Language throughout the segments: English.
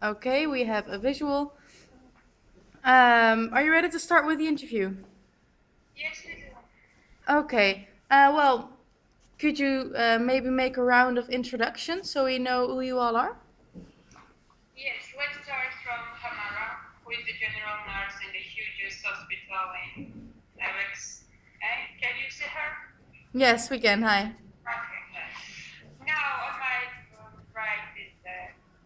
Okay, we have a visual. Are you ready to start with the interview? Yes, we do. Okay. Well, could you maybe make a round of introductions so we know who you all are? Yes, let's start from Tamara, who is the general nurse in the hugest hospital in Alex. Can you see her? Yes, we can. Hi. Okay. Now on my right is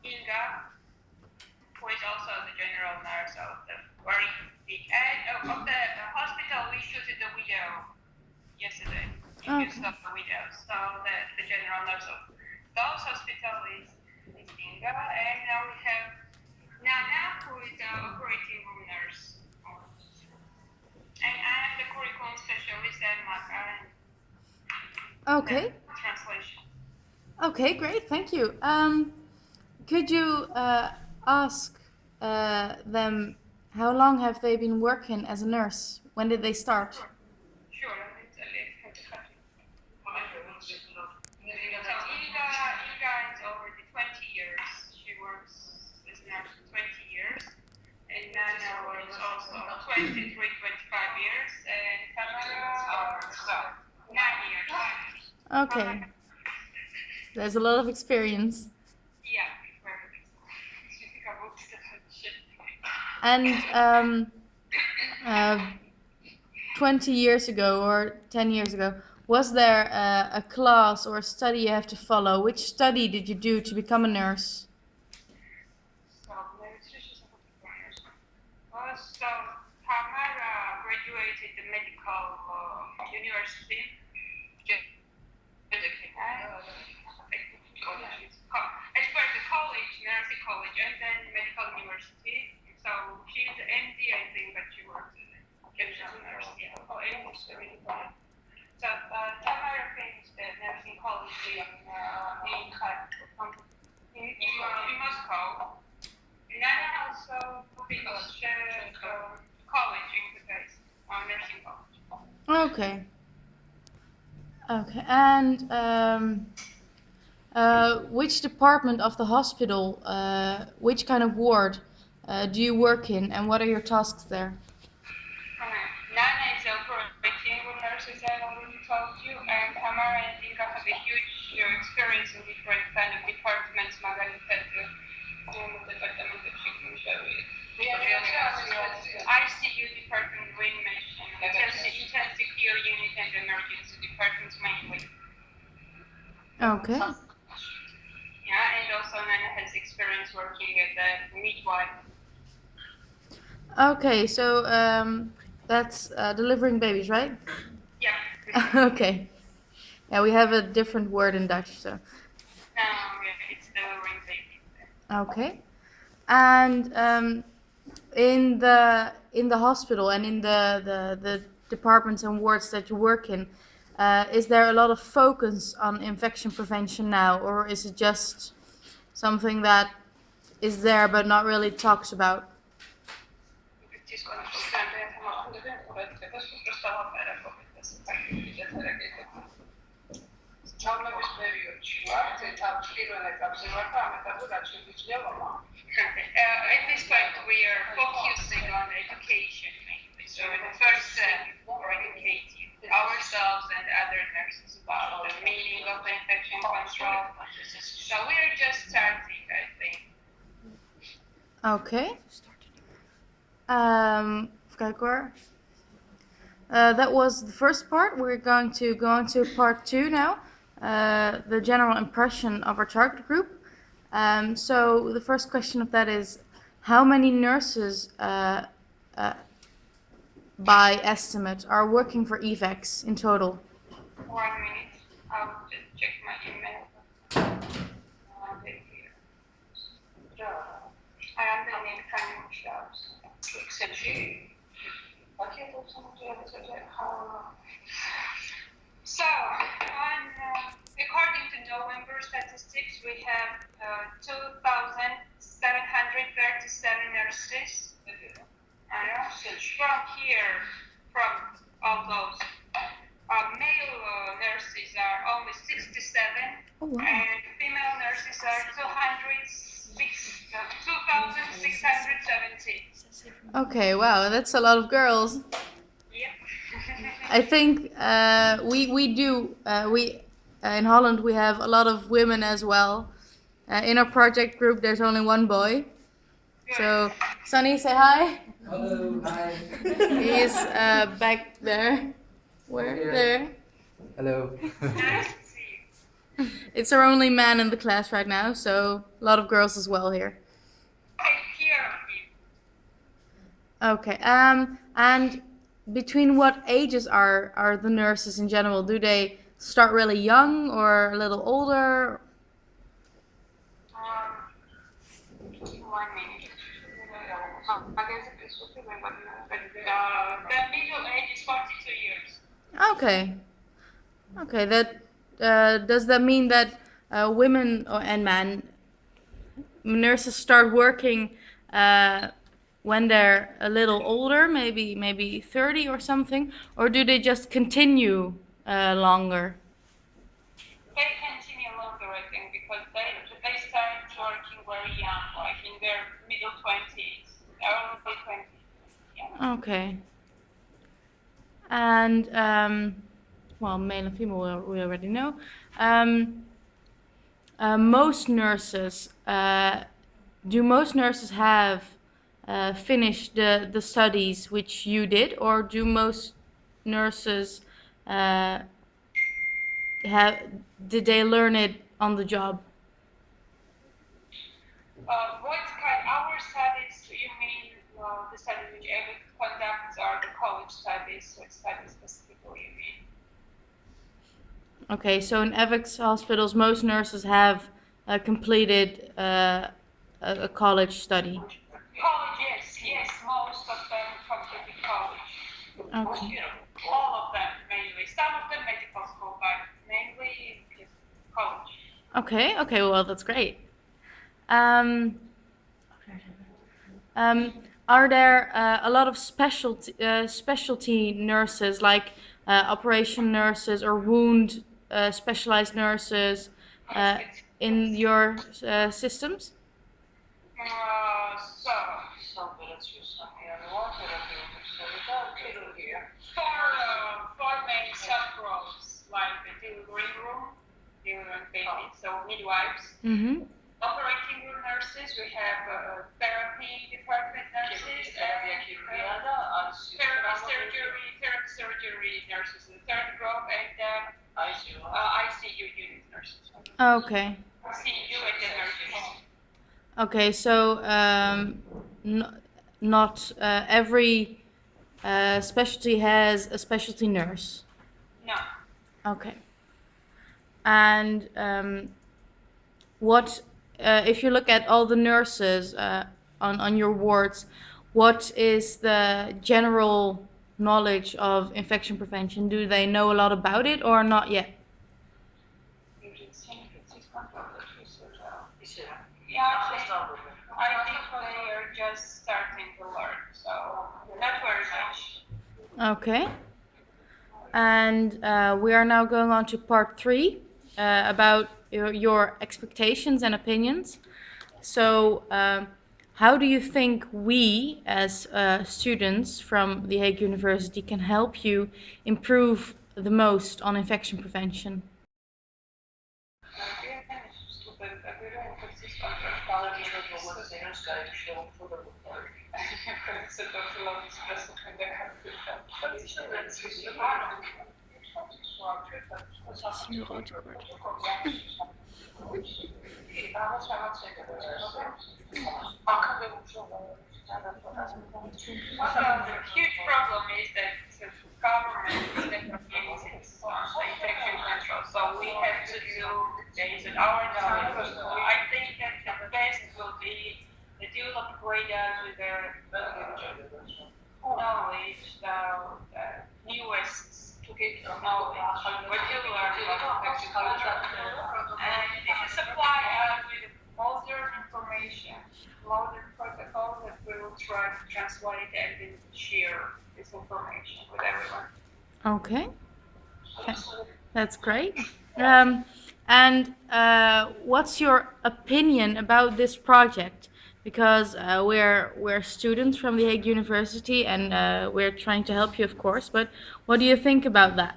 Inga, who is also the general nurse of the very big of the hospital. We shooted the video yesterday. If you saw the video, so the general nurse of those hospital is Inga, and now we have Nana, who is the operating room nurse. And I am the curriculum specialist at Maca. Okay. Translation. Okay, great. Thank you. Could you ask them how long have they been working as a nurse? When did they start? Sure. So Inga is already 20 years. She works as a nurse for 20 years. And Nana works also 23, 25 years. And Tamara 9 years. Okay. There's a lot of experience. Yeah. And 20 years ago or 10 years ago, was there a class or a study you have to follow? Which study did you do to become a nurse? So Tamara graduated the medical university. At first the college, nursing college, and then medical university. So she's an MD, I think, but she works as a general nurse. Yeah. Oh, MD. So Tamara finished the nursing college in Moscow. Nana also finished college in Budapest, nursing college. Okay. Okay. And which department of the hospital, which kind of ward do you work in, and what are your tasks there? Nana is operating room nurse, as I already told you, and Tamara and Inga have a huge experience in different kind of departments. Magali had the department that she can show you. ICU department, reanimation, intensive care unit, and emergency departments mainly. Okay. Yeah, and also Nana has experience working as a midwife. Okay, so that's delivering babies, right? Yeah. Okay. Yeah, we have a different word in Dutch, so. Yeah, it's delivering babies. Okay. And in the hospital and in the departments and wards that you work in, is there a lot of focus on infection prevention now, or is it just something that is there but not really talked about? At this point, we are focusing on education mainly. So the first step for educating ourselves and other nurses about the meaning of infection control. So we are just starting, I think. Okay. Even kijken hoor. That was the first part. We're going to go on to part 2 now. The general impression of our target group. So the first question of that is, how many nurses, by estimate, are working for EVACs in total? 1 minute. I'll just check my email. I am the name kind of shows. So, according to November statistics, we have 2,737 nurses. From here, from all those male nurses are only 67, Oh, wow. and female nurses are 2,637. Okay, wow, that's a lot of girls. Yep. I think we do we in Holland we have a lot of women as well. In our project group, there's only one boy. So, Sunny, say hi. Hello, hi. He's back there. Where? Here. There. Hello. Nice to see you. It's our only man in the class right now, so a lot of girls as well here. Take care of him. Okay. And between what ages are the nurses in general? Do they start really young or a little older? 1 minute. I guess it's okay, but the middle age is 42 years. Okay. Okay. That does that mean that women and men nurses start working when they're a little older, maybe 30 or something, or do they just continue longer? They continue longer, I think, because they start working very young, like in their middle 20s, early 20s. Yeah. Okay. And well, male and female we already know. Um, most nurses do most nurses have finished the studies which you did, or do most nurses uh, have did they learn it on the job? What kind our studies? You mean the studies which EVIC conducts are the college studies? What studies specifically you mean? Okay, so in EVIC's hospitals, most nurses have completed a college study. College, yes, most of them completed college. Okay. All of them mainly. Some of them medical school, but mainly just college. Okay, well, that's great. Um, are there a lot of specialty nurses, like operation nurses or wound specialized nurses in your systems? So, four main subgroups, like the delivery room babies, so midwives, Mm-hmm. operating room nurses, we have therapy department nurses, therapy surgery nurses in the third group, and ICU unit nurses. Okay. CU and the nurses. Okay, so not every specialty has a specialty nurse. No. Okay. And what if you look at all the nurses on your wards, what is the general knowledge of infection prevention? Do they know a lot about it or not yet? Yeah, I think they are just starting to learn, so not very much. Okay. And we are now going on to part 3 about your expectations and opinions. So, how do you think we, as students from The Hague University, can help you improve the most on infection prevention? The huge problem is that the government is not giving its infection control, so we have to do things at our time. I think that the best will be the develop radar with their knowledge, the newest knowledge, what you learn about infection control, and it is supply us with modern information, modern protocol that we will try to translate and then share this information with everyone. Okay. That's great. And what's your opinion about this project? because we're students from the Hague University, and we're trying to help you, of course. But what do you think about that?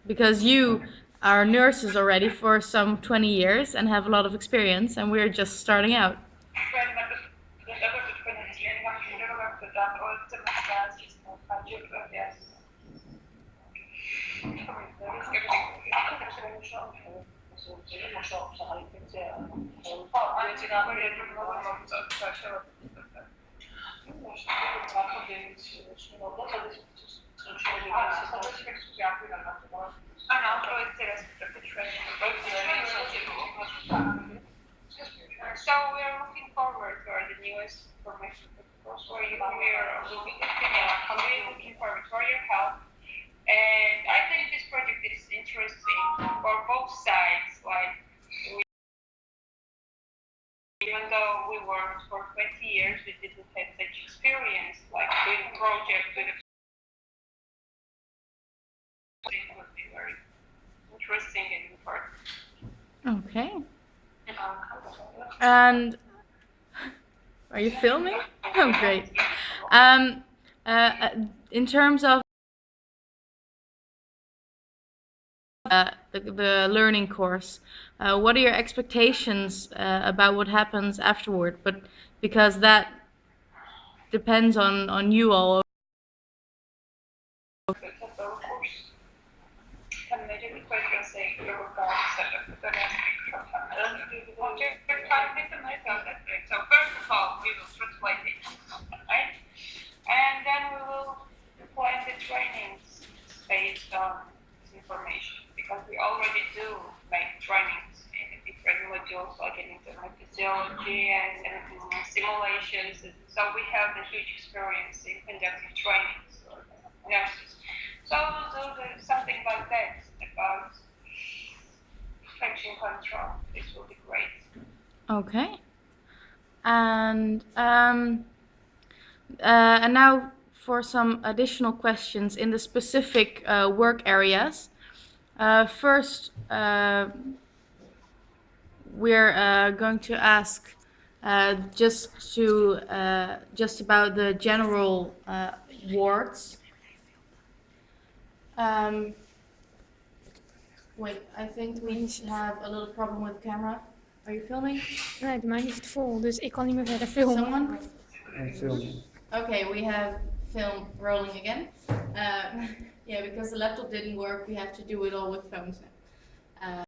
Because you are nurses already for some 20 years and have a lot of experience, and we're just starting out. So we're looking forward to the newest information for you. We're looking forward for your help. And I think this project is interesting for both sides. Like, even though we worked for 20 years, we didn't have such experience, like doing project with a it would be very interesting and important. Okay. And are you filming? Oh, great. In terms of the learning course, what are your expectations about what happens afterward? But because that depends on you all. So first of all, we will translate it, right? And then we will plan the trainings based on this information, because we already do make trainings in different modules, like in internal physiology and simulations. So we have the huge experience in conducting trainings for nurses. So we'll do something like that about infection control. This will be great. Okay. And now for some additional questions in the specific work areas. First, we're going to ask just about the general wards. Wait, I think we have a little problem with the camera. Are you filming? Nee, bij mij ligt het vol, dus ik kan niet meer verder filmen. Someone? I'm filming. Okay, we have film rolling again. Yeah, because the laptop didn't work, we have to do it all with phones now.